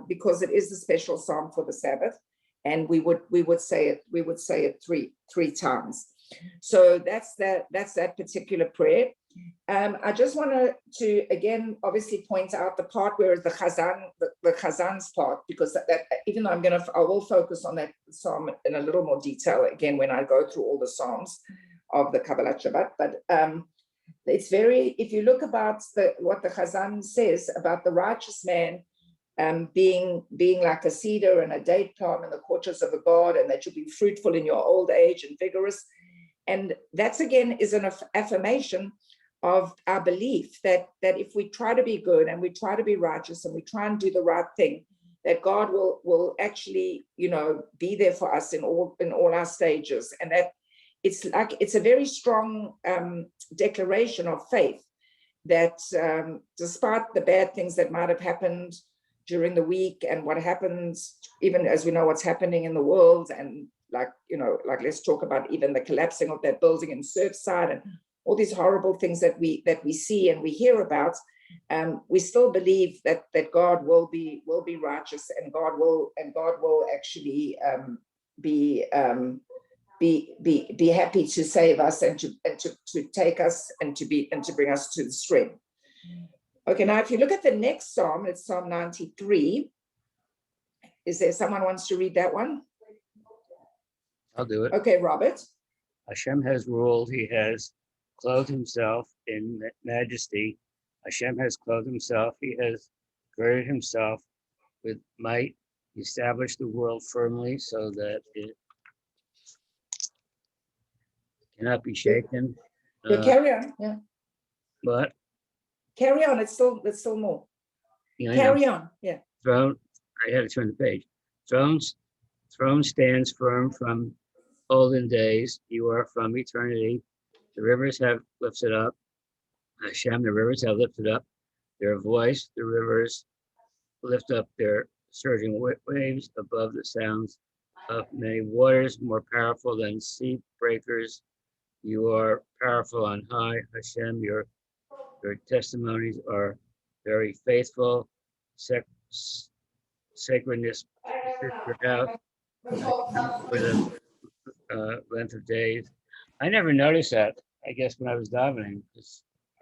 because it is a special psalm for the Sabbath, and we would say it three times. So that's that particular prayer. I just want to again obviously point out the part where the Chazan's part, because that even though I will focus on that psalm in a little more detail again when I go through all the psalms of the Kabbalat Shabbat, but it's very, if you look about what the Chazan says about the righteous man being like a cedar and a date palm in the courtyards of the God, and that you'll be fruitful in your old age and vigorous. And that's again is an affirmation of our belief that if we try to be good and we try to be righteous and we try and do the right thing, that God will actually, be there for us in all our stages. And that it's a very strong declaration of faith that despite the bad things that might have happened during the week and what happens, even as we know what's happening in the world, and like let's talk about even the collapsing of that building in Surfside and all these horrible things that we see and we hear about, we still believe that God will be righteous, and God will actually be happy to save us and to take us and to bring us to the strength. Okay, now if you look at the next psalm, it's Psalm 93. Is there someone wants to read that one? I'll do it. Okay, Robert. Hashem has ruled. He has clothed himself in majesty. Hashem has clothed himself. He has girded himself with might. He established the world firmly so that it cannot be shaken. Carry on. Yeah. But carry on. It's still more. Carry on. Yeah. Throne. I had to turn the page. Throne stands firm from olden days. You are from eternity. The rivers have lifted up. Hashem, the rivers have lifted up their voice. The rivers lift up their surging waves above the sounds of many waters, more powerful than sea breakers. You are powerful on high. Hashem, your testimonies are very faithful. Sacredness is your house for the length of days. I never noticed that, I guess, when I was davening.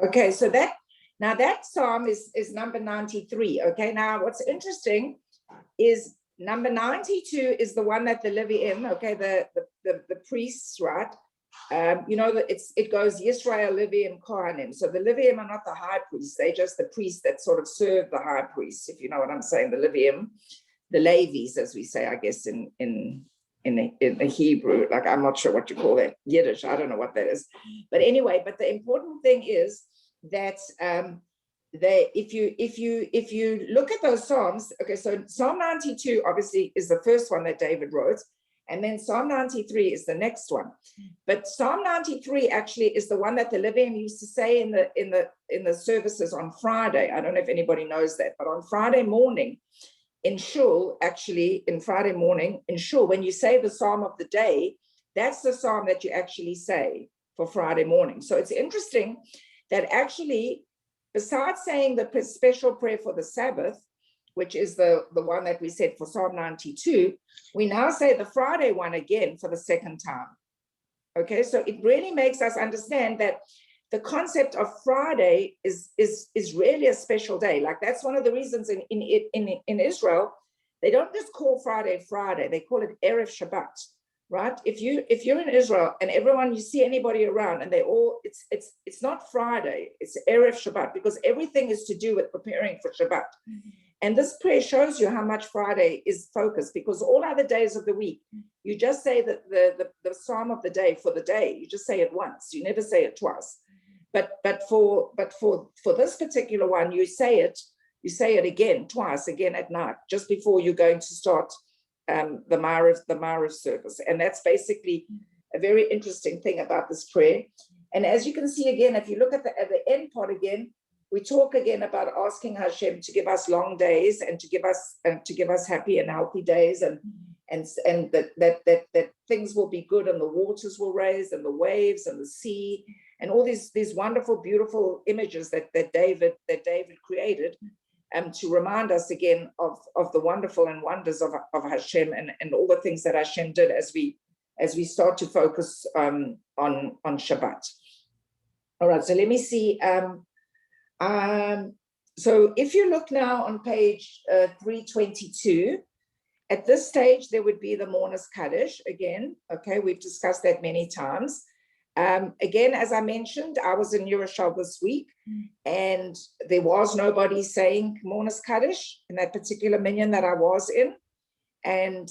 Okay, so that psalm is number 93. Okay, now what's interesting is number 92 is the one that the Leviim, okay, the priests, right? It goes Yisrael, Leviim, Kohanim. So the Leviim are not the high priests; they're just the priests that sort of serve the high priests, if you know what I'm saying. The Leviim, the Levies, as we say, I guess in the Hebrew, like I'm not sure what you call that, Yiddish, I don't know what that is. But anyway, but the important thing is that if you look at those Psalms, okay, so Psalm 92 obviously is the first one that David wrote, and then Psalm 93 is the next one. But Psalm 93 actually is the one that the Levium used to say in the services on Friday. I don't know if anybody knows that, but on Friday morning in shul, actually in Friday morning in shul, when you say the Psalm of the day, that's the Psalm that you actually say for Friday morning. So it's interesting that actually, besides saying the special prayer for the Sabbath, which is the one that we said for Psalm 92, we now say the Friday one again for the second time. Okay, so it really makes us understand that the concept of Friday is really a special day. Like that's one of the reasons in Israel, they don't just call Friday Friday, they call it Erev Shabbat, right? If you're in Israel and everyone, you see anybody around and they all, it's not Friday, it's Erev Shabbat, because everything is to do with preparing for Shabbat. Mm-hmm. And this prayer shows you how much Friday is focused, because all other days of the week, you just say that the Psalm of the day for the day, you just say it once, you never say it twice. But for this particular one, you say it again, twice, again at night, just before you're going to start the Ma'ariv service. And that's basically a very interesting thing about this prayer. And as you can see again, if you look at the end part again, we talk again about asking Hashem to give us long days and to give us happy and healthy days, and that things will be good and the waters will raise and the waves and the sea and all these wonderful, beautiful images that David created, to remind us again of the wonderful and wonders of Hashem and all the things that Hashem did as we start to focus on Shabbat. All right, so let me see. So if you look now on page 322, at this stage, there would be the Mourner's Kaddish again. Okay, we've discussed that many times. Again, as I mentioned, I was in Yerushalayim this week, and there was nobody saying Mourner's Kaddish in that particular minyan that I was in. And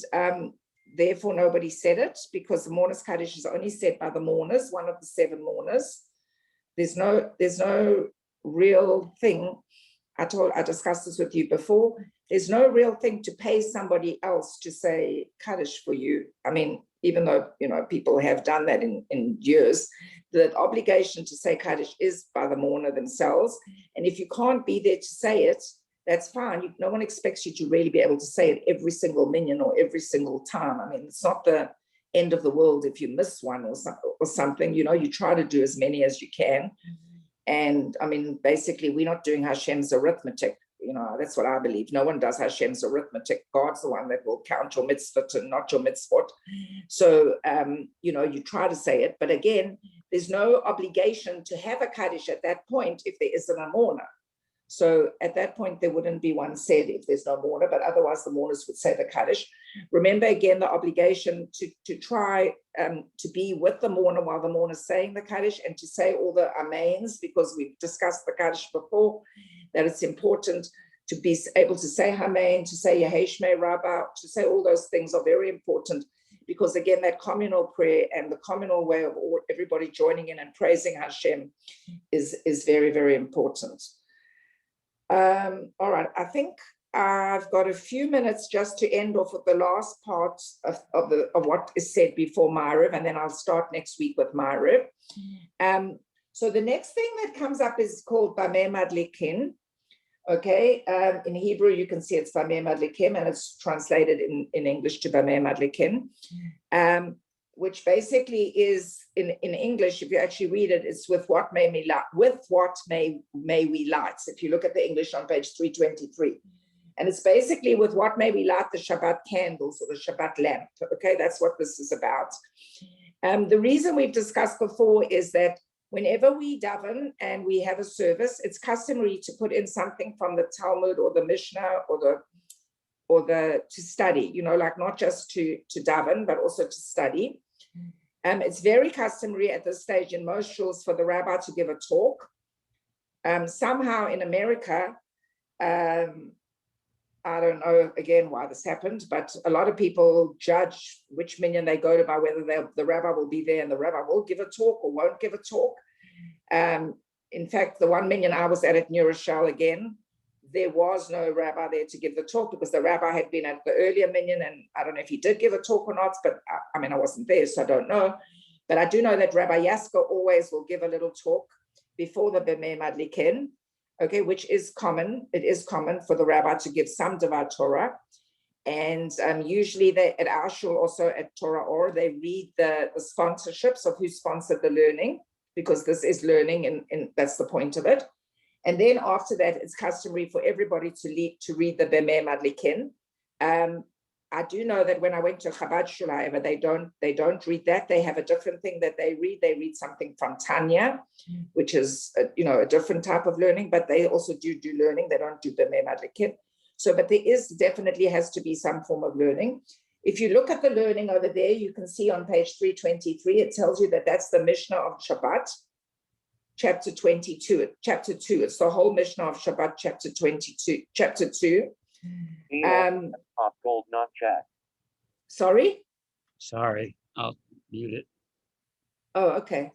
therefore, nobody said it, because the Mourner's Kaddish is only said by the mourners, one of the 7 mourners. There's no real thing. I discussed this with you before. There's no real thing to pay somebody else to say Kaddish for you. I mean, even though, people have done that in years, the obligation to say Kaddish is by the mourner themselves. And if you can't be there to say it, that's fine. No one expects you to really be able to say it every single minyan or every single time. I mean, it's not the end of the world if you miss one or something. You try to do as many as you can. And I mean, basically, we're not doing Hashem's arithmetic. That's what I believe. No one does Hashem's arithmetic. God's the one that will count your mitzvah and not your mitzvot. So, you try to say it. But again, there's no obligation to have a Kaddish at that point if there isn't a mourner. So at that point, there wouldn't be one said if there's no mourner, but otherwise the mourners would say the Kaddish. Remember, again, the obligation to try to be with the mourner while the mourner's saying the Kaddish, and to say all the amens, because we've discussed the Kaddish before, that it's important to be able to say Amen, to say Yeheshmei Rabbah, to say all those things are very important, because again, that communal prayer and the communal way of everybody joining in and praising Hashem is very, very important. All right, I think I've got a few minutes just to end off with the last part of what is said before Ma'ariv, and then I'll start next week with Ma'ariv. So the next thing that comes up is called Bameh Madlikin. Okay, in Hebrew you can see it's Bameh Madlikim, and it's translated in English to Bameh Madlikin, which basically is in English, if you actually read it, it's with what may we light. If you look at the English on page 323. And it's basically with what may we light the Shabbat candles or the Shabbat lamp. Okay, that's what this is about. The reason we've discussed before is that whenever we daven and we have a service, it's customary to put in something from the Talmud or the Mishnah or the to study, like not just to daven, but also to study. It's very customary at this stage in most shuls for the rabbi to give a talk. Somehow in America, I don't know again why this happened, but a lot of people judge which minyan they go to by whether the rabbi will be there and the rabbi will give a talk or won't give a talk. in fact, the 1 million I was at New Rochelle again, there was no rabbi there to give the talk because the rabbi had been at the earlier minyan, and I don't know if he did give a talk or not, but I mean, I wasn't there, so I don't know. But I do know that Rabbi Yasko always will give a little talk before the B'mei Madlikin, okay, which is common. It is common for the rabbi to give some Devar Torah. And usually they at our shul, also at Torah Or, they read the sponsorships of who sponsored the learning, because this is learning, and that's the point of it. And then after that, it's customary for everybody to read the B'mei Madlikin. I do know that when I went to Chabad Shul, however, they don't read that. They have a different thing that they read. They read something from Tanya, which is a different type of learning, but they also do learning. They don't do B'mei Madlikin. So, but there is definitely has to be some form of learning. If you look at the learning over there, you can see on page 323, it tells you that that's the Mishnah of Shabbat, chapter 22, chapter 2. It's the whole Mishnah of Shabbat, chapter 22, chapter 2. Gold, not chat. Sorry? Sorry, I'll mute it. Oh, okay.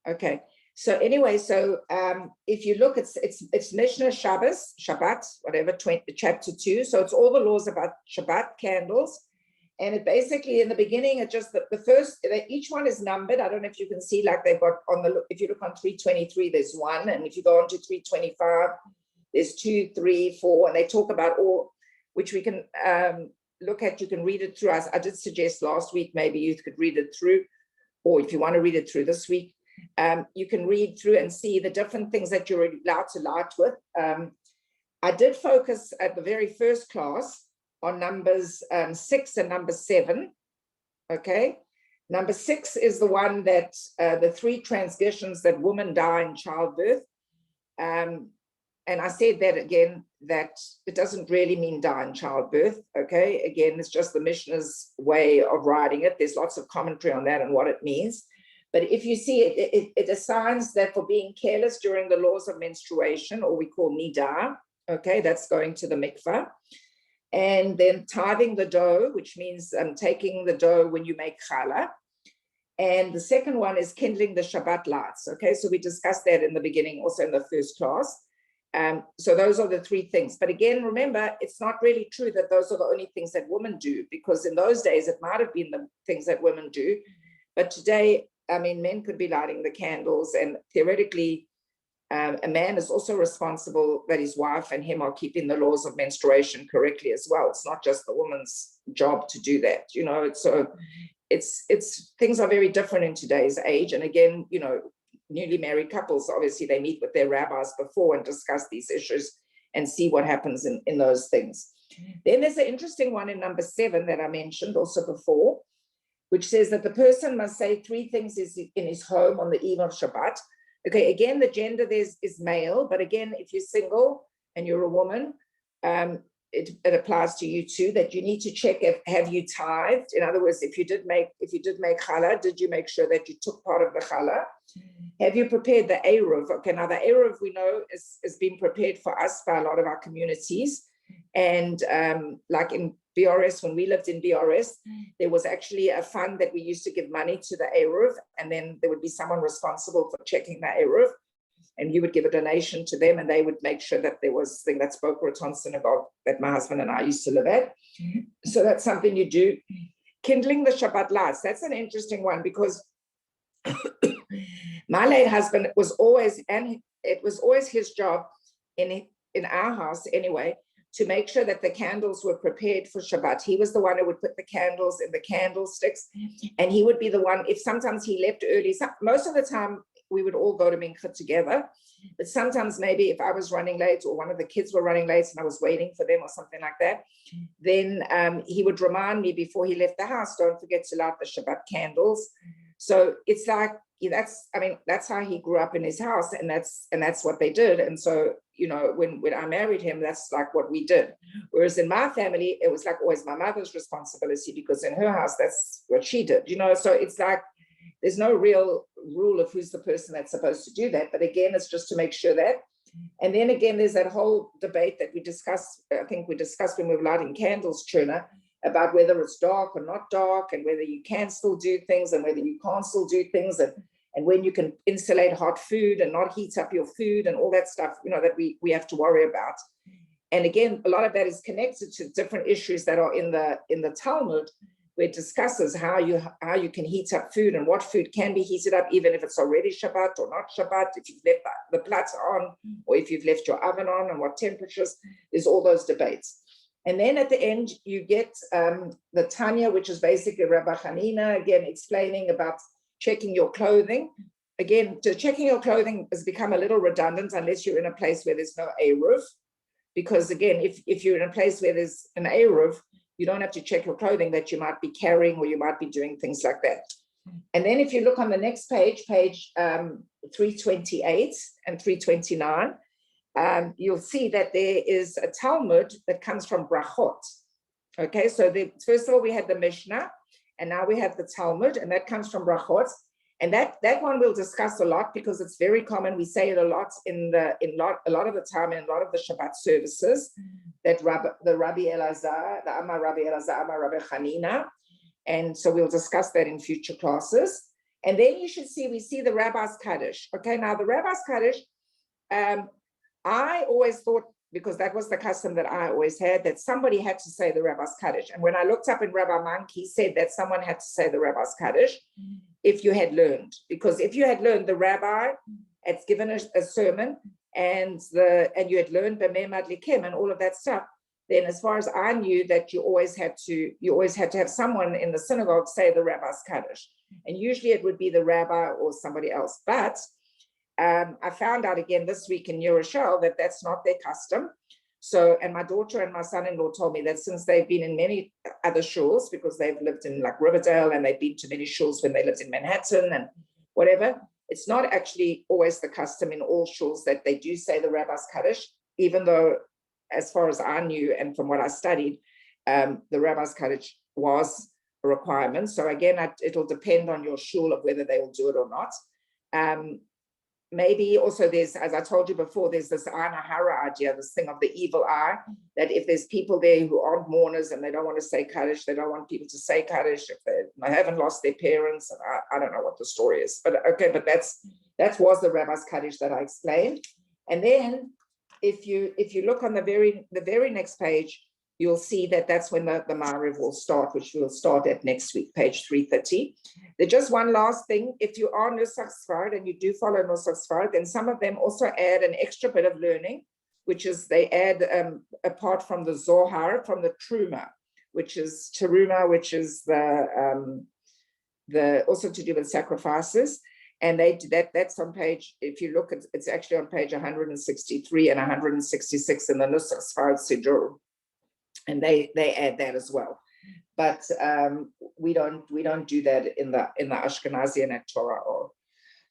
Okay. So anyway, if you look, it's Mishnah Shabbat, whatever, chapter 2. So it's all the laws about Shabbat candles. And it basically, in the beginning, it just, the first, each one is numbered. I don't know if you can see, like they've got if you look on 323, there's 1. And if you go on to 325, there's 2, 3, 4. And they talk about all, which we can look at. You can read it through. I did suggest last week, maybe you could read it through. Or if you want to read it through this week, you can read through and see the different things that you're allowed to light with. I did focus at the very first class on numbers 6 and number 7. Okay, number 6 is the one that the 3 transgressions that women die in childbirth. And I said that again, that it doesn't really mean die in childbirth. Okay, again, it's just the Mishnah's way of writing it. There's lots of commentary on that and what it means. But if you see it assigns that for being careless during the laws of menstruation, or we call nidar, okay, that's going to the mikvah. And then tithing the dough, which means taking the dough when you make challah. And the second one is kindling the Shabbat lights. Okay, so we discussed that in the beginning, also in the first class. So those are the 3 things. But again, remember, it's not really true that those are the only things that women do, because in those days, it might have been the things that women do. But today, I mean, men could be lighting the candles, and theoretically, a man is also responsible that his wife and him are keeping the laws of menstruation correctly as well. It's not just the woman's job to do that, it's things are very different in today's age. And again, newly married couples, obviously they meet with their rabbis before and discuss these issues and see what happens in those things. Then there's an interesting one in number 7 that I mentioned also before, which says that the person must say 3 things in his home on the eve of Shabbat. Okay, again, the gender there is male, but again, if you're single and you're a woman, it applies to you too, that you need to check have you tithed. In other words, if you did make challah, did you make sure that you took part of the challah? Have you prepared the eruv? Okay, now the eruv we know is being prepared for us by a lot of our communities. And like in BRS, when we lived in BRS, there was actually a fund that we used to give money to the eruv, and then there would be someone responsible for checking the eruv, and you would give a donation to them, and they would make sure that there was thing that spoke Raton synagogue that my husband and I used to live at. So that's something you do. Kindling the Shabbat lights, that's an interesting one, because my late husband was always, and it was always his job in our house anyway, to make sure that the candles were prepared for Shabbat. He was the one who would put the candles in the candlesticks, and he would be the one, if sometimes he left early, most of the time we would all go to Mincha together, but sometimes maybe if I was running late or one of the kids were running late and I was waiting for them or something like that, then he would remind me before he left the house, don't forget to light the Shabbat candles. So it's like, that's how he grew up in his house, and that's what they did. And so, when I married him, that's like what we did. Whereas in my family, it was like always my mother's responsibility, because in her house, that's what she did, so it's like, there's no real rule of who's the person that's supposed to do that. But again, it's just to make sure that. And then again, there's that whole debate that we discussed, I think we discussed when we were lighting candles, Trina, about whether it's dark or not dark, and whether you can still do things and whether you can't still do things. and when you can insulate hot food and not heat up your food and all that stuff, that we have to worry about. And again, a lot of that is connected to different issues that are in the Talmud, where it discusses how you can heat up food and what food can be heated up, even if it's already Shabbat or not Shabbat, if you've left the plats on, or if you've left your oven on, and what temperatures. There's all those debates. And then at the end, you get the Tanya, which is basically Rabbi Hanina, again, explaining about checking your clothing. Again, checking your clothing has become a little redundant unless you're in a place where there's no Eruv. Because again, if you're in a place where there's an Eruv, you don't have to check your clothing that you might be carrying, or you might be doing things like that. And then if you look on the next page, page 328 and 329, you'll see that there is a Talmud that comes from Brachot. Okay, so first of all, we had the Mishnah, and now we have the Talmud, and that comes from Brachot. And that one we'll discuss a lot, because it's very common. We say it a lot a lot of the time in a lot of the Shabbat services, that the Rabbi Elazar, the Amar Rabbi Elazar, Amar Rabbi Hanina. And so we'll discuss that in future classes. And then we see the Rabbi's Kaddish. Okay, now the Rabbi's Kaddish, I always thought, because that was the custom that I always had, that somebody had to say the Rabbi's Kaddish. And when I looked up in Rabbi Monk, he said that someone had to say the Rabbi's Kaddish if you had learned. Because if you had learned, the rabbi had given a sermon, and you had learned B'mei Madlikim and all of that stuff, then as far as I knew, that you always had to have someone in the synagogue say the Rabbi's Kaddish. And usually it would be the rabbi or somebody else. But I found out again this week in New Rochelle that that's not their custom. So, and my daughter and my son-in-law told me that since they've been in many other shuls, because they've lived in like Riverdale, and they've been to many shuls when they lived in Manhattan and whatever, it's not actually always the custom in all shuls that they do say the Rabbi's Kaddish, even though, as far as I knew and from what I studied, the Rabbi's Kaddish was a requirement. So again, it'll depend on your shul of whether they will do it or not. Maybe also there's, as I told you before, there's this Anahara idea, this thing of the evil eye, that if there's people there who aren't mourners and they don't want to say Kaddish, they don't want people to say Kaddish if they haven't lost their parents. And I don't know what the story is, but okay, but that was the Rabbi's Kaddish that I explained. And then if you look on the very next page, you'll see that that's when the Ma'ariv will start, which we'll start at next week, page 330. There's just one last thing. If you are Nusach Sfard and you do follow Nusach Sfard, then some of them also add an extra bit of learning, which is they add, apart from the Zohar, from the Truma, which is Teruma, which is the also to do with sacrifices. And they do that's on page, if you look, it's actually on page 163 and 166 in the Nusach Sfard Sidur. And they add that as well, but we don't do that in the Ashkenazi and at Torah.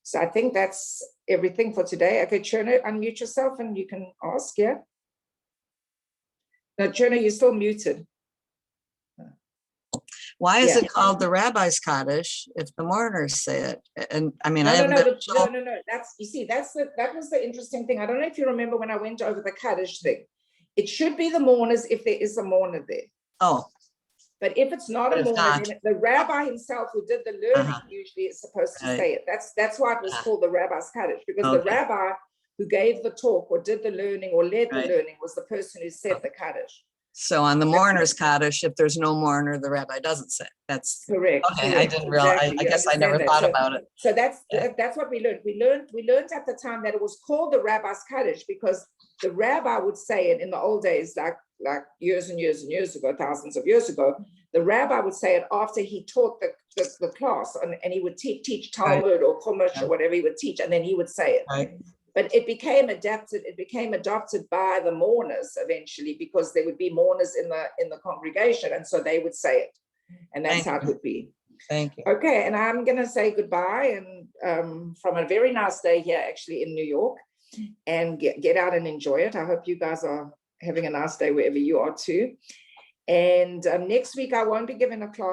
So I think that's everything for today. Okay, Cherna, unmute yourself and you can ask. Yeah. No, Cherna, you're still muted. Why is it called the Rabbi's Kaddish if the mourners say it? And I mean, no. That's, you see, that was the interesting thing. I don't know if you remember when I went over the Kaddish thing. It should be the mourners if there is a mourner there. Oh. But if it's not a mourner, then the rabbi himself who did the learning usually is supposed to say it. That's why it was called the Rabbi's Kaddish, because the rabbi who gave the talk or did the learning or led the learning was the person who said the Kaddish. So on the mourner's Kaddish, if there's no mourner, the rabbi doesn't say. That's correct. Okay, correct, I didn't realize. Exactly. I guess I never thought about it. So that's what we learned. We learned at the time that it was called the Rabbi's Kaddish because the rabbi would say it in the old days, like years and years and years ago, thousands of years ago. The rabbi would say it after he taught the class, and he would teach Talmud or Chumash or whatever he would teach, and then he would say it. Right. But it became adopted by the mourners eventually, because there would be mourners in the congregation, and so they would say it, and that's how it would be. Thank you. Okay, and I'm gonna say goodbye, and from a very nice day here actually in New York, and get out and enjoy it. I hope you guys are having a nice day wherever you are too. And next week I won't be giving a class.